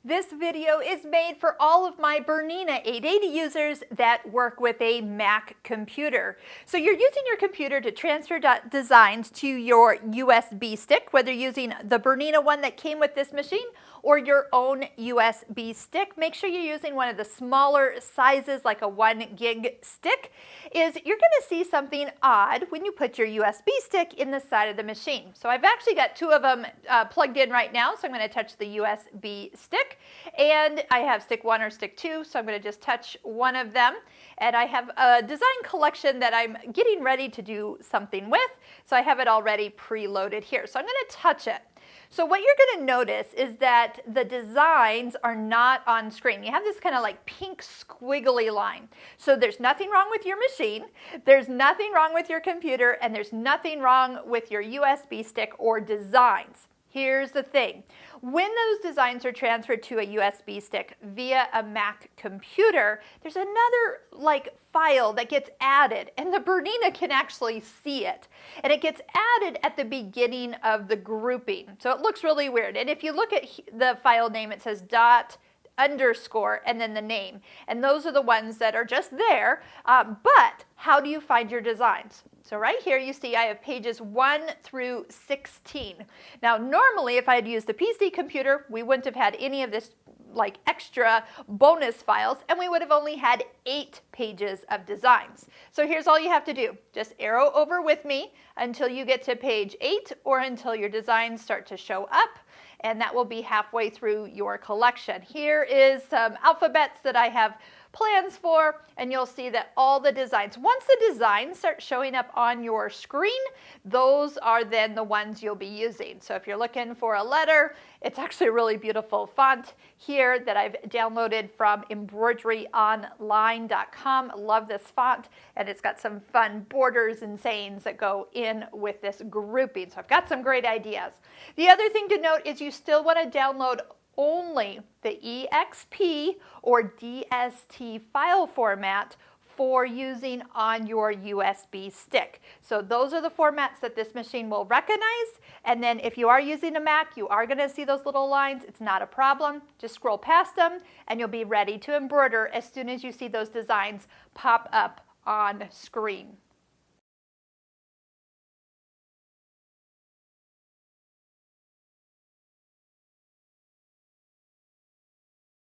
This video is made for all of my Bernina 880 users that work with a Mac computer. So you're using your computer to transfer designs to your USB stick, whether using the Bernina one that came with this machine or your own USB stick. Make sure you're using one of the smaller sizes, like a 1 gig stick. You're going to see something odd when you put your USB stick in the side of the machine. So I've actually got two of them plugged in right now, so I'm going to touch the USB stick. And I have stick 1 or stick 2, so I'm going to just touch one of them. And I have a design collection that I'm getting ready to do something with, so I have it already preloaded here. So I'm going to touch it. So what you're going to notice is that the designs are not on screen. You have this kind of like pink squiggly line. So there's nothing wrong with your machine, there's nothing wrong with your computer, and there's nothing wrong with your USB stick or designs. Here's the thing. When those designs are transferred to a USB stick via a Mac computer, there's another file that gets added, and the Bernina can actually see it. And it gets added at the beginning of the grouping. So it looks really weird. And if you look at the file name, it says _, and then the name. And those are the ones that are just there. But how do you find your designs? So right here you see I have pages 1 through 16. Now normally if I had used a PC computer, we wouldn't have had any of this extra bonus files, and we would have only had 8 pages of designs. So here's all you have to do. Just arrow over with me until you get to page 8 or until your designs start to show up, and that will be halfway through your collection. Here is some alphabets that I have plans for, and you'll see that all the designs, once the designs start showing up on your screen, those are then the ones you'll be using. So if you're looking for a letter, it's actually a really beautiful font here that I've downloaded from embroideryonline.com. Love this font, and it's got some fun borders and sayings that go in with this grouping. So I've got some great ideas. The other thing to note is you still want to download only the EXP or DST file format for using on your USB stick. So those are the formats that this machine will recognize. And then if you are using a Mac, you are going to see those little lines. It's not a problem. Just scroll past them and you'll be ready to embroider as soon as you see those designs pop up on screen.